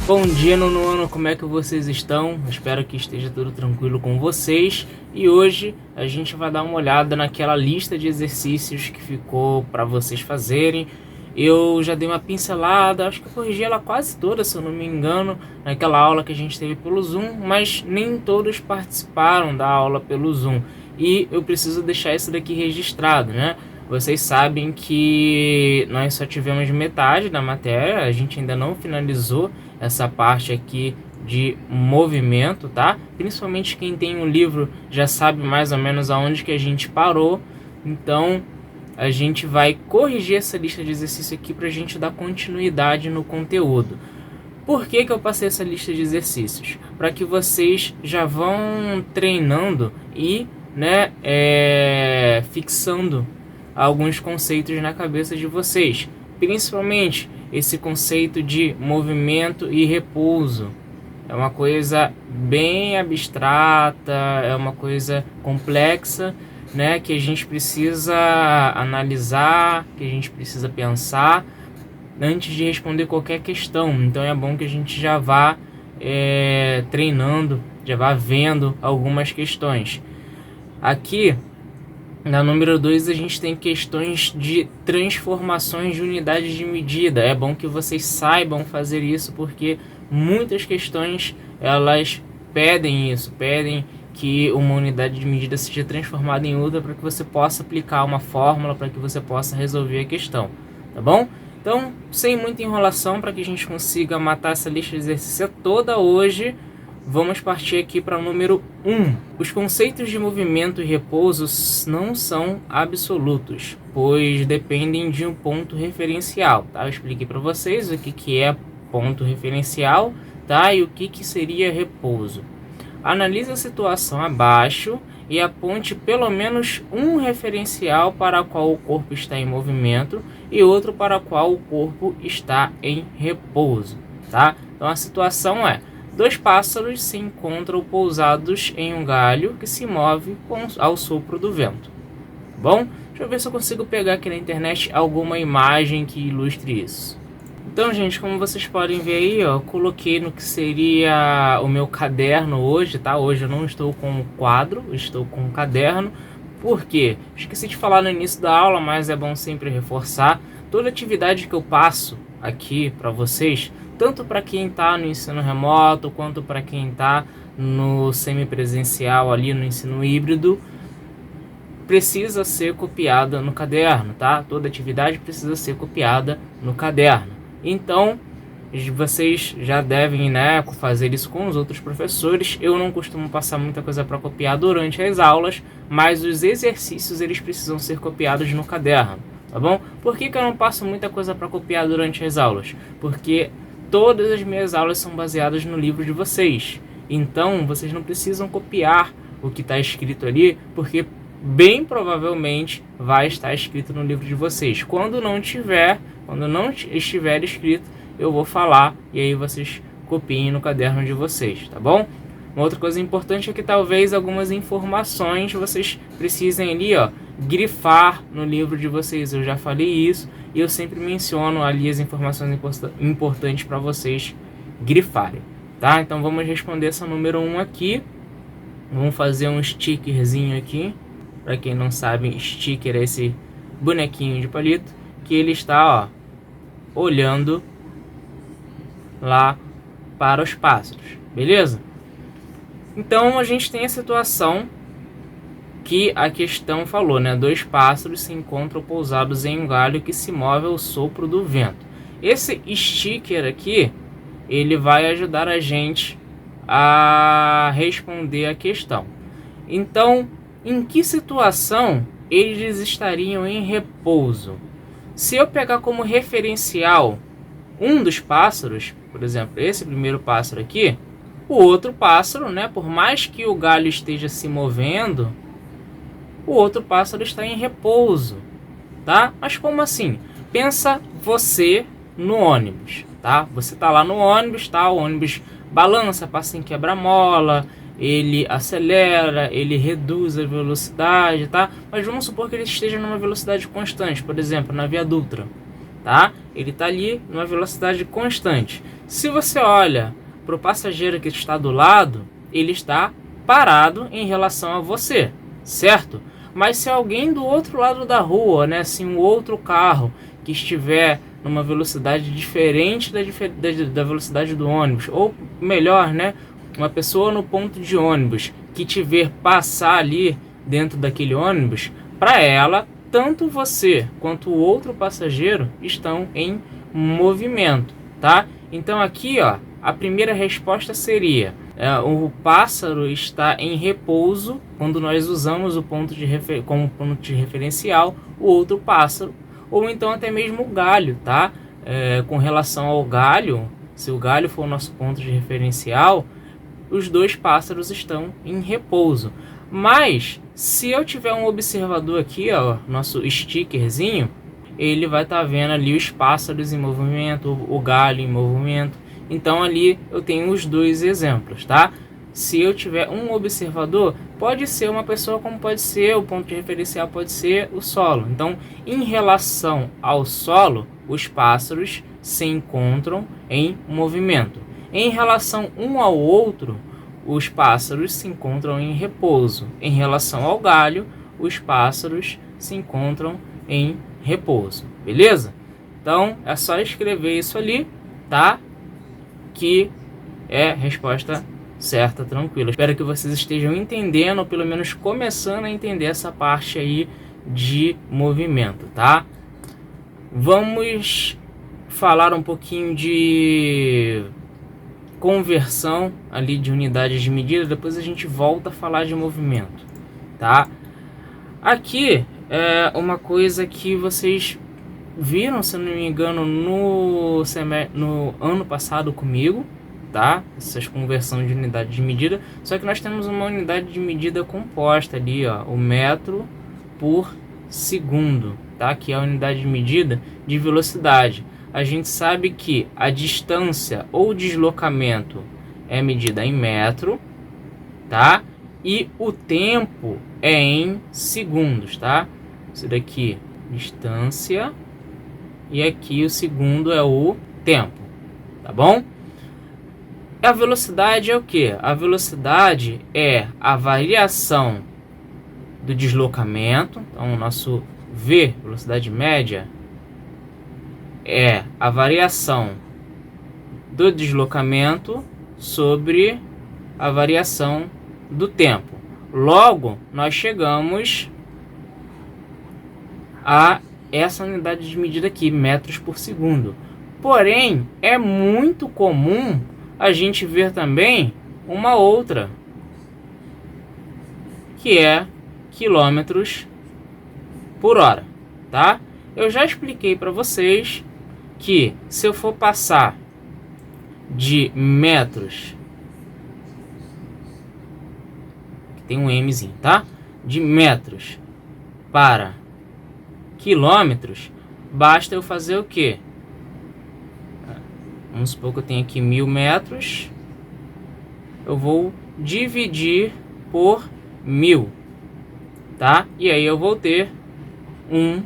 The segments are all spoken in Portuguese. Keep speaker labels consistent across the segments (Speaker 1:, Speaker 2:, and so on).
Speaker 1: Bom dia, nono ano, como é que vocês estão? Espero que esteja tudo tranquilo com vocês. E hoje a gente vai dar uma olhada naquela lista de exercícios que ficou para vocês fazerem. Eu já dei uma pincelada, acho que eu corrigi ela quase toda, se eu não me engano, naquela aula que a gente teve pelo Zoom, mas nem todos participaram da aula pelo Zoom. E eu preciso deixar isso daqui registrado, né? Vocês sabem que nós só tivemos metade da matéria, a gente ainda não finalizou essa parte aqui de movimento, tá? Principalmente quem tem um livro já sabe mais ou menos aonde que a gente parou. Então a gente vai corrigir essa lista de exercícios aqui para a gente dar continuidade no conteúdo. Por que que eu passei essa lista de exercícios? Para que vocês já vão treinando e fixando alguns conceitos na cabeça de vocês, principalmente esse conceito de movimento e repouso. É uma coisa bem abstrata, é uma coisa complexa, né, que a gente precisa analisar, que a gente precisa pensar antes de responder qualquer questão. Então é bom que a gente já vá treinando, já vá vendo algumas questões. Aqui na número 2 a gente tem questões de transformações de unidades de medida. É bom que vocês saibam fazer isso, porque muitas questões elas pedem isso, pedem que uma unidade de medida seja transformada em outra para que você possa aplicar uma fórmula, para que você possa resolver a questão, tá bom? Então, sem muita enrolação, para que a gente consiga matar essa lista de exercício toda hoje, vamos partir aqui para o número 1. Os conceitos de movimento e repouso não são absolutos, pois dependem de um ponto referencial, tá? Eu expliquei para vocês o que é ponto referencial, tá? E o que seria repouso. Analise a situação abaixo e aponte pelo menos um referencial para o qual o corpo está em movimento e outro para o qual o corpo está em repouso, tá? Então a situação é: dois pássaros se encontram pousados em um galho que se move ao sopro do vento. Bom, deixa eu ver se eu consigo pegar aqui na internet alguma imagem que ilustre isso. Então, gente, como vocês podem ver aí, ó, eu coloquei no que seria o meu caderno hoje, tá? Hoje eu não estou com um quadro, estou com um caderno. Por quê? Esqueci de falar no início da aula, mas é bom sempre reforçar. Toda atividade que eu passo aqui para vocês, tanto para quem está no ensino remoto, quanto para quem está no semipresencial ali no ensino híbrido, precisa ser copiada no caderno, tá? Toda atividade precisa ser copiada no caderno. Então, vocês já devem, fazer isso com os outros professores. Eu não costumo passar muita coisa para copiar durante as aulas, mas os exercícios eles precisam ser copiados no caderno, tá bom? Por que eu não passo muita coisa para copiar durante as aulas? Porque todas as minhas aulas são baseadas no livro de vocês. Então, vocês não precisam copiar o que está escrito ali, porque bem provavelmente vai estar escrito no livro de vocês. Quando não estiver escrito, eu vou falar e aí vocês copiem no caderno de vocês, tá bom? Uma outra coisa importante é que talvez algumas informações vocês precisem ali, ó, grifar no livro de vocês. Eu já falei isso e eu sempre menciono ali as informações importantes para vocês grifarem, tá? Então vamos responder essa número 1 aqui. Vamos fazer um stickerzinho aqui. Para quem não sabe, sticker é esse bonequinho de palito que ele está, ó, olhando lá para os pássaros, beleza? Então a gente tem a situação que a questão falou, né? Dois pássaros se encontram pousados em um galho que se move ao sopro do vento. Esse sticker aqui, ele vai ajudar a gente a responder a questão. Então, em que situação eles estariam em repouso? Se eu pegar como referencial um dos pássaros, por exemplo, esse primeiro pássaro aqui, o outro pássaro, por mais que o galho esteja se movendo, o outro pássaro está em repouso, tá? Mas como assim? Pensa você no ônibus, tá? Você tá lá no ônibus, tá? O ônibus balança, passa em quebra-mola, ele acelera, ele reduz a velocidade, tá? Mas vamos supor que ele esteja numa velocidade constante, por exemplo, na Via Dutra, tá? ele está ali numa velocidade constante. Se você olha para o passageiro que está do lado, ele está parado em relação a você, certo? Mas se alguém do outro lado da rua, né, assim, um outro carro que estiver numa velocidade diferente da velocidade do ônibus, ou melhor, né, uma pessoa no ponto de ônibus que te ver passar ali dentro daquele ônibus, para ela, tanto você quanto o outro passageiro estão em movimento, tá? Então aqui, ó, a primeira resposta seria o pássaro está em repouso quando nós usamos o ponto como ponto de referencial o outro pássaro, ou então até mesmo o galho, tá? Com relação ao galho, se o galho for o nosso ponto de referencial, os dois pássaros estão em repouso. Mas se eu tiver um observador aqui, ó, nosso stickerzinho, ele vai estar vendo ali os pássaros em movimento, o galho em movimento. Então ali eu tenho os dois exemplos, tá? Se eu tiver um observador, pode ser uma pessoa, como pode ser o ponto de referencial, pode ser o solo. Então, em relação ao solo, os pássaros se encontram em movimento. Em relação um ao outro, os pássaros se encontram em repouso. Em relação ao galho, os pássaros se encontram em repouso. Beleza? Então, é só escrever isso ali, tá? Que é resposta certa, tranquila. Espero que vocês estejam entendendo, ou pelo menos começando a entender essa parte aí de movimento, tá? Vamos falar um pouquinho de conversão ali de unidades de medida, depois a gente volta a falar de movimento, tá? Aqui é uma coisa que vocês viram, se não me engano, no ano passado comigo, tá? Essas conversões de unidade de medida, só que nós temos uma unidade de medida composta ali, ó, o metro por segundo, tá? Que é a unidade de medida de velocidade. A gente sabe que a distância ou deslocamento é medida em metro, tá? E o tempo é em segundos, tá? Isso daqui, distância, e aqui o segundo é o tempo, tá bom? A velocidade é o que? A velocidade é a variação do deslocamento. Então, o nosso V, velocidade média, é a variação do deslocamento sobre a variação do tempo. Logo, nós chegamos a essa unidade de medida aqui, metros por segundo. Porém, é muito comum a gente ver também uma outra, que é quilômetros por hora, tá? Eu já expliquei para vocês que se eu for passar de metros, tem um Mzinho, tá? De metros para quilômetros, basta eu fazer o quê? Vamos supor que eu tenho aqui 1000 metros, eu vou dividir por 1000, tá? E aí eu vou ter 1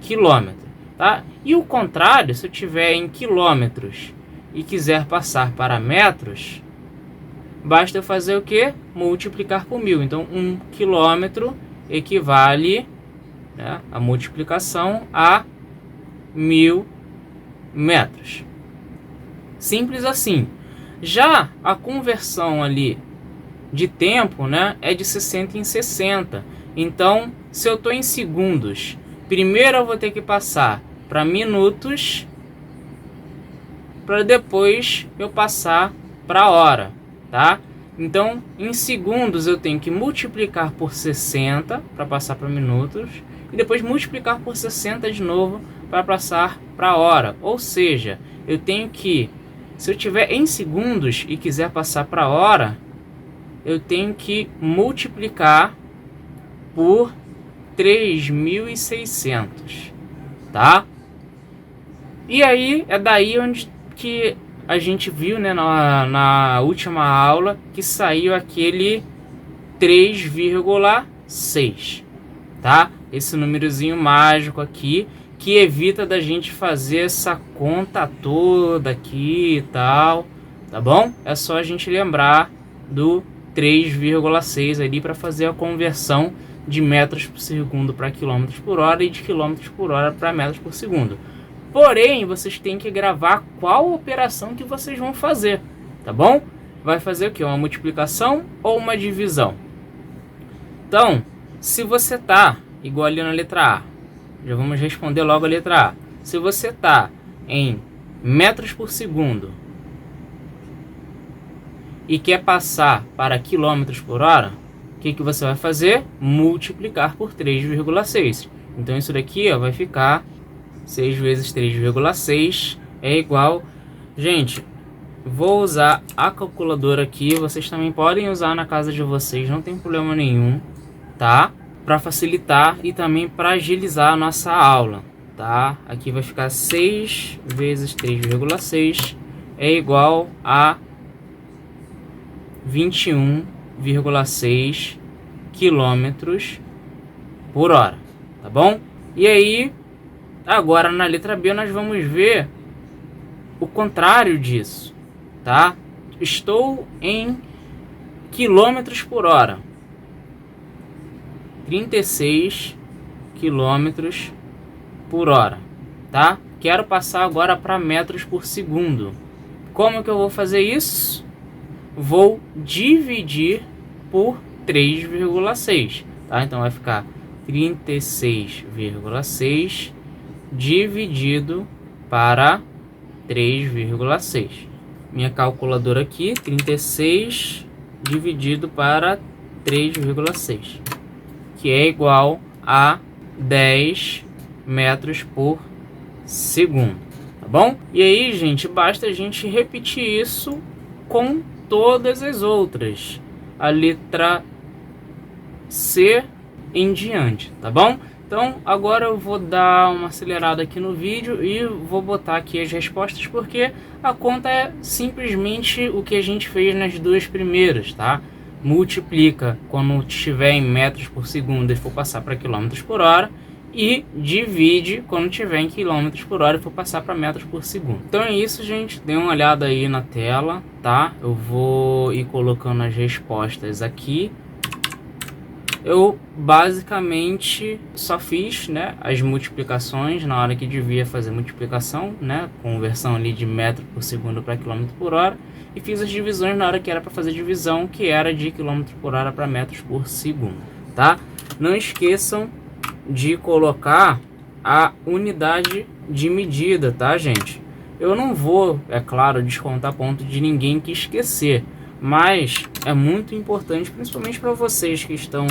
Speaker 1: quilômetro, tá? E o contrário, se eu tiver em quilômetros e quiser passar para metros, basta eu fazer o que? Multiplicar por 1000. Então, 1 quilômetro equivale, né, a multiplicação a 1000 metros. Simples assim. Já a conversão ali de tempo, né, é de 60 em 60. Então, se eu estou em segundos, primeiro eu vou ter que passar para minutos, para depois eu passar para hora, tá? Então, em segundos eu tenho que multiplicar por 60 para passar para minutos e depois multiplicar por 60 de novo para passar para hora. Ou seja, eu tenho que, se eu tiver em segundos e quiser passar para hora, eu tenho que multiplicar por 3.600, tá? E aí é daí onde que a gente viu, né, na última aula, que saiu aquele 3,6, tá? Esse númerozinho mágico aqui, que evita da gente fazer essa conta toda aqui e tal, tá bom? É só a gente lembrar do 3,6 ali para fazer a conversão de metros por segundo para quilômetros por hora e de quilômetros por hora para metros por segundo. Porém, vocês têm que gravar qual operação que vocês vão fazer, tá bom? Vai fazer o que? Uma multiplicação ou uma divisão? Então, se você tá igual ali na letra A, já vamos responder logo a letra A. Se você tá em metros por segundo e quer passar para quilômetros por hora, o que você vai fazer? Multiplicar por 3,6. Então isso daqui ó, vai ficar 6 vezes 3,6 é igual... Gente, vou usar a calculadora aqui, vocês também podem usar na casa de vocês, não tem problema nenhum, tá? Para facilitar e também para agilizar a nossa aula, tá? Aqui vai ficar 6 vezes 3,6 é igual a 21,6 quilômetros por hora, tá bom? E aí, agora na letra B nós vamos ver o contrário disso, tá? Estou em quilômetros por hora. 36 quilômetros por hora, tá? Quero passar agora para metros por segundo. Como que eu vou fazer isso? Vou dividir por 3,6, tá? Então vai ficar 36,6 dividido para 3,6. Minha calculadora aqui, 36 dividido para 3,6, que é igual a 10 metros por segundo, tá bom? E aí, gente, basta a gente repetir isso com todas as outras, a letra C em diante, tá bom? Então agora eu vou dar uma acelerada aqui no vídeo e vou botar aqui as respostas, porque a conta é simplesmente o que a gente fez nas duas primeiras, tá? Multiplica quando estiver em metros por segundo e for passar para quilômetros por hora, e divide quando estiver em quilômetros por hora e for passar para metros por segundo. Então é isso, gente. Dê uma olhada aí na tela, tá? Eu vou ir colocando as respostas aqui. Eu basicamente só fiz, né, as multiplicações na hora que devia fazer multiplicação, né, conversão ali de metro por segundo para quilômetro por hora, e fiz as divisões na hora que era para fazer divisão, que era de quilômetro por hora para metros por segundo, tá? Não esqueçam de colocar a unidade de medida, tá, gente? Eu não vou, é claro, descontar ponto de ninguém que esquecer, mas é muito importante, principalmente para vocês que estão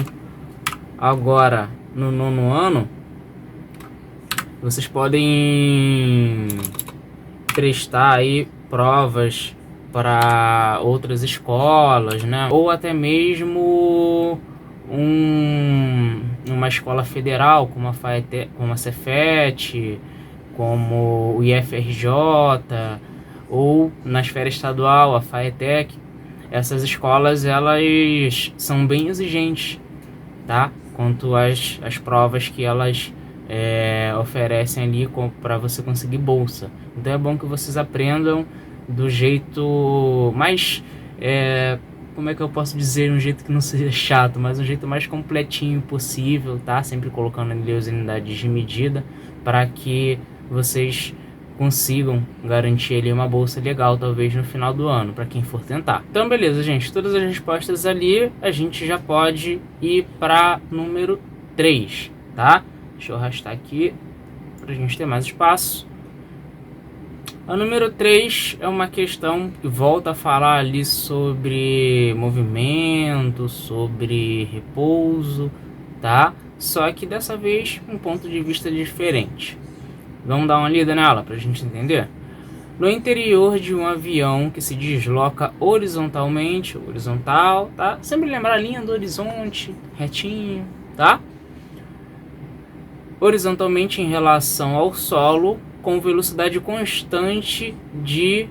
Speaker 1: agora no 9º ano. Vocês podem prestar aí provas para outras escolas, né? Ou até mesmo uma escola federal, como a Cefet, como o IFRJ, ou na esfera estadual, a Faetec. Essas escolas, elas são bem exigentes, tá? Quanto às provas que elas oferecem ali para você conseguir bolsa. Então é bom que vocês aprendam do jeito mais... como é que eu posso dizer? Um jeito que não seja chato, mas um jeito mais completinho possível, tá? Sempre colocando ali as unidades de medida para que vocês consigam garantir ali uma bolsa legal, talvez no final do ano, para quem for tentar. Então beleza, gente, todas as respostas ali, a gente já pode ir para número 3, tá? Deixa eu arrastar aqui para a gente ter mais espaço. A número 3 é uma questão que volta a falar ali sobre movimento, sobre repouso, tá? Só que dessa vez um ponto de vista diferente. Vamos dar uma lida nela para a gente entender? No interior de um avião que se desloca horizontalmente, horizontal, tá? Sempre lembrar a linha do horizonte, retinho, tá? Horizontalmente em relação ao solo, com velocidade constante de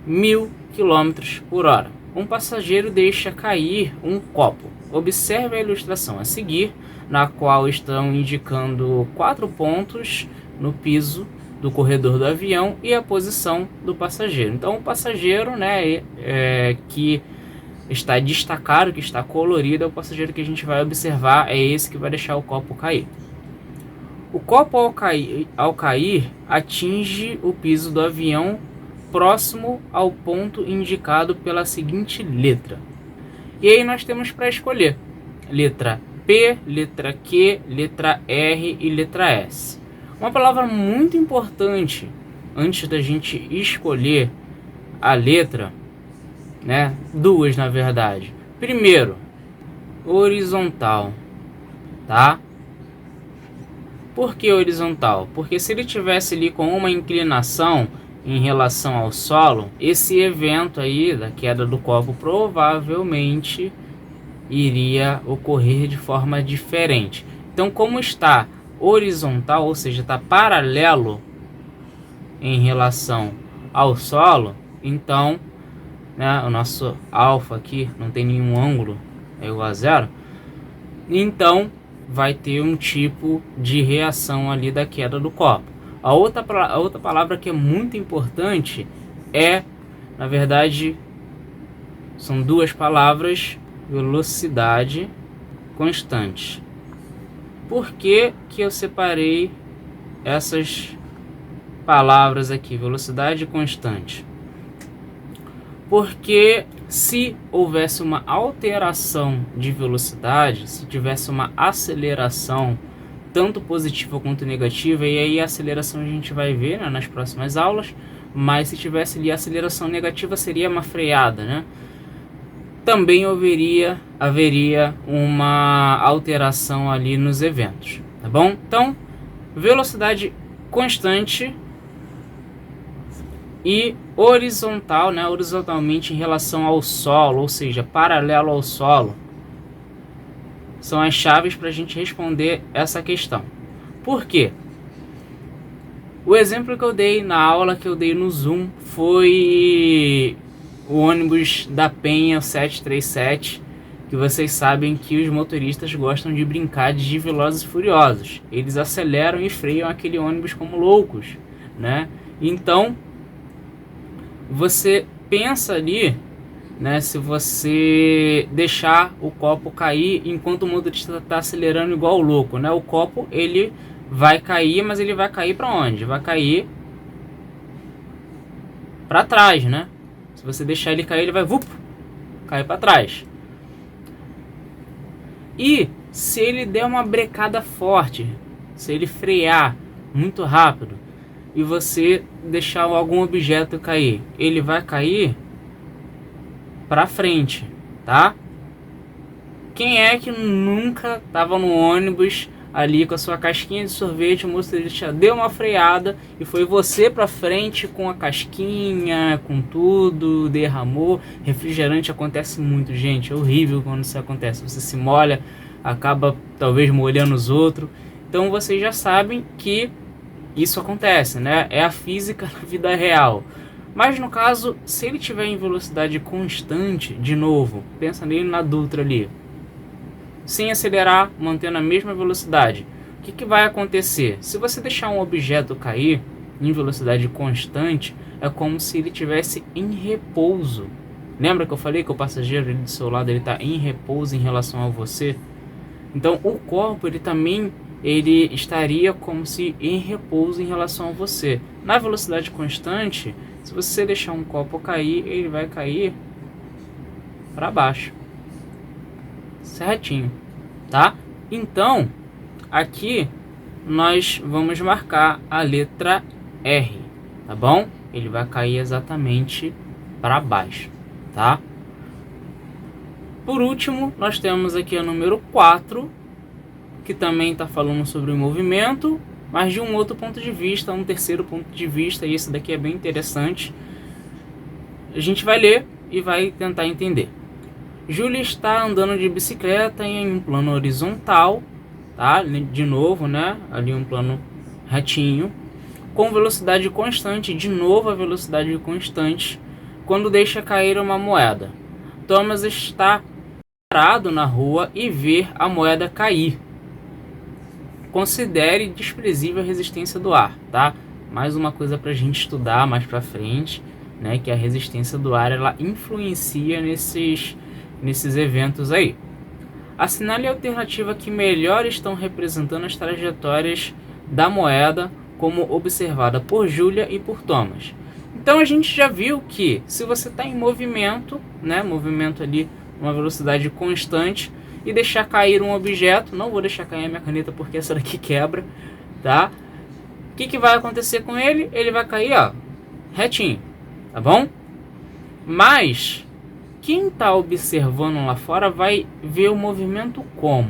Speaker 1: 1000 km por hora. Um passageiro deixa cair um copo. Observe a ilustração a seguir, na qual estão indicando 4 pontos no piso do corredor do avião e a posição do passageiro. Então o passageiro, né, que está destacado, que está colorido, é o passageiro que a gente vai observar, é esse que vai deixar o copo cair. O copo ao cair atinge o piso do avião próximo ao ponto indicado pela seguinte letra. E aí nós temos para escolher letra P, letra Q, letra R e letra S. Uma palavra muito importante antes da gente escolher a letra, né? Duas na verdade. Primeiro, horizontal, tá? Por que horizontal? Porque se ele tivesse ali com uma inclinação em relação ao solo, esse evento aí da queda do copo provavelmente iria ocorrer de forma diferente. Então, como está horizontal, ou seja, está paralelo em relação ao solo, então, né, o nosso alfa aqui não tem nenhum ângulo, é igual a zero, então vai ter um tipo de reação ali da queda do copo. A outra palavra que é muito importante é, na verdade, são duas palavras: velocidade constante. Por que que eu separei essas palavras aqui, velocidade constante? Porque se houvesse uma alteração de velocidade, se tivesse uma aceleração, tanto positiva quanto negativa, e aí a aceleração a gente vai ver, né, nas próximas aulas, mas se tivesse ali a aceleração negativa seria uma freada, né? Também haveria uma alteração ali nos eventos, tá bom? Então, velocidade constante e horizontal, né, horizontalmente em relação ao solo, ou seja, paralelo ao solo, são as chaves para a gente responder essa questão. Por quê? O exemplo que eu dei na aula que eu dei no Zoom foi o ônibus da Penha 737, que vocês sabem que os motoristas gostam de brincar de Velozes e Furiosos. Eles aceleram e freiam aquele ônibus como loucos, né? Então, você pensa ali, né, se você deixar o copo cair enquanto o motorista está acelerando igual louco, né? O copo ele vai cair, mas ele vai cair para onde? Vai cair para trás, né? Se você deixar ele cair, ele vai cair para trás. E se ele der uma brecada forte, se ele frear muito rápido e você deixar algum objeto cair, ele vai cair para frente, tá? Quem é que nunca estava no ônibus ali com a sua casquinha de sorvete, o motorista deu uma freada e foi você para frente com a casquinha, com tudo, derramou? Refrigerante acontece muito, gente, é horrível quando isso acontece. Você se molha, acaba talvez molhando os outros. Então vocês já sabem que isso acontece, né? É a física na vida real. Mas no caso, se ele tiver em velocidade constante, de novo, pensa nele na Dutra ali, sem acelerar, mantendo a mesma velocidade, o que vai acontecer? Se você deixar um objeto cair em velocidade constante, é como se ele estivesse em repouso. Lembra que eu falei que o passageiro ali do seu lado está em repouso em relação a você? Então o corpo ele estaria como se em repouso em relação a você. Na velocidade constante, se você deixar um copo cair, ele vai cair para baixo, certinho, tá? Então, aqui nós vamos marcar a letra R, tá bom? Ele vai cair exatamente para baixo, tá? Por último, nós temos aqui a número 4, que também está falando sobre o movimento, mas de um outro ponto de vista, um terceiro ponto de vista, e esse daqui é bem interessante. A gente vai ler e vai tentar entender. Júlia está andando de bicicleta em um plano horizontal, tá? De novo, né? Ali um plano retinho, com velocidade constante, de novo a velocidade constante, quando deixa cair uma moeda. Thomas está parado na rua e vê a moeda cair. considere desprezível a resistência do ar, tá? Mais uma coisa para a gente estudar mais para frente, né? Que a resistência do ar ela influencia nesses eventos aí. Assinale a alternativa que melhor estão representando as trajetórias da moeda, como observada por Júlia e por Thomas. Então a gente já viu que se você está em movimento, né, movimento ali uma velocidade constante, e deixar cair um objeto, não vou deixar cair a minha caneta porque essa daqui quebra, tá? O que vai acontecer com ele? Ele vai cair, ó, retinho, tá bom? Mas quem está observando lá fora vai ver o movimento como?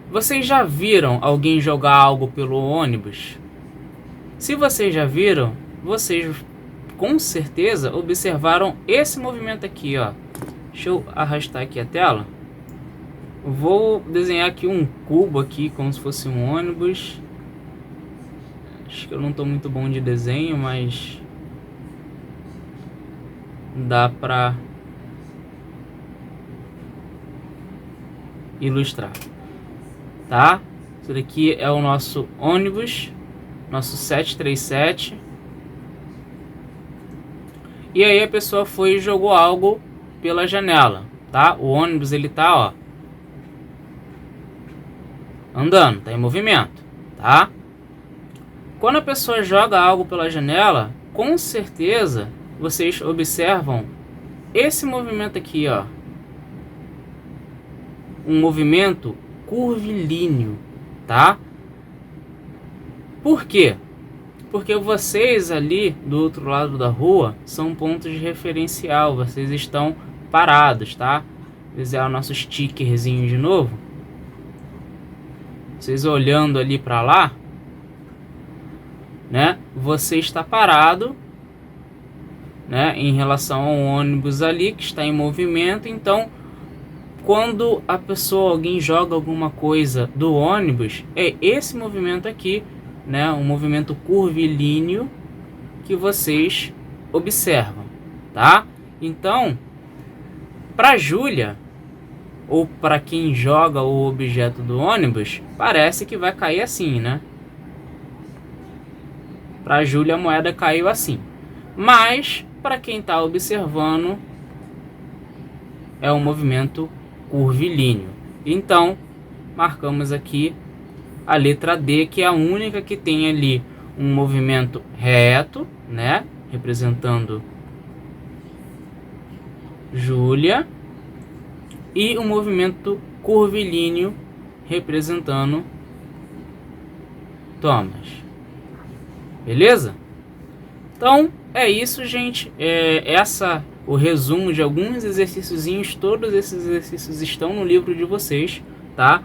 Speaker 1: Vocês já viram alguém jogar algo pelo ônibus? Se vocês já viram, vocês com certeza observaram esse movimento aqui, ó. Deixa eu arrastar aqui a tela. Vou desenhar aqui um cubo aqui, como se fosse um ônibus. Acho que eu não estou muito bom de desenho, mas dá para ilustrar, tá? Isso daqui é o nosso ônibus, nosso 737. E aí a pessoa foi e jogou algo pela janela, tá? O ônibus ele tá, ó, andando, tá em movimento, tá? Quando a pessoa joga algo pela janela, com certeza vocês observam esse movimento aqui, ó, um movimento curvilíneo, tá? Por quê? Porque vocês ali do outro lado da rua são pontos de referencial, vocês estão parados, tá? Vou desenhar o nosso stickerzinho de novo. Vocês olhando ali para lá, né? Você está parado, né? Em relação ao ônibus ali que está em movimento. Então, quando a pessoa, alguém joga alguma coisa do ônibus, é esse movimento aqui, né? Um movimento curvilíneo que vocês observam, tá? Então, para Júlia, ou para quem joga o objeto do ônibus, parece que vai cair assim, né? Para Júlia a moeda caiu assim. Mas, para quem está observando, é um movimento curvilíneo. Então, marcamos aqui a letra D, que é a única que tem ali um movimento reto, né? Representando Júlia, e um movimento curvilíneo representando Thomas. Beleza? Então é isso, gente. O resumo de alguns exercíciozinhos. Todos esses exercícios estão no livro de vocês, tá?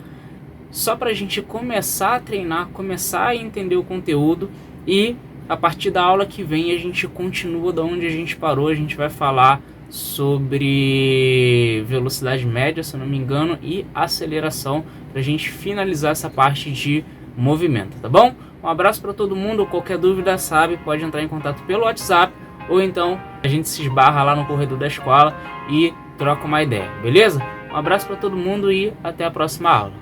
Speaker 1: Só para a gente começar a treinar, começar a entender o conteúdo, e a partir da aula que vem a gente continua da onde a gente parou. A gente vai falar sobre velocidade média, se eu não me engano, e aceleração, para a gente finalizar essa parte de movimento, tá bom? Um abraço para todo mundo. Qualquer dúvida, sabe, pode entrar em contato pelo WhatsApp, ou então a gente se esbarra lá no corredor da escola e troca uma ideia, beleza? Um abraço para todo mundo e até a próxima aula.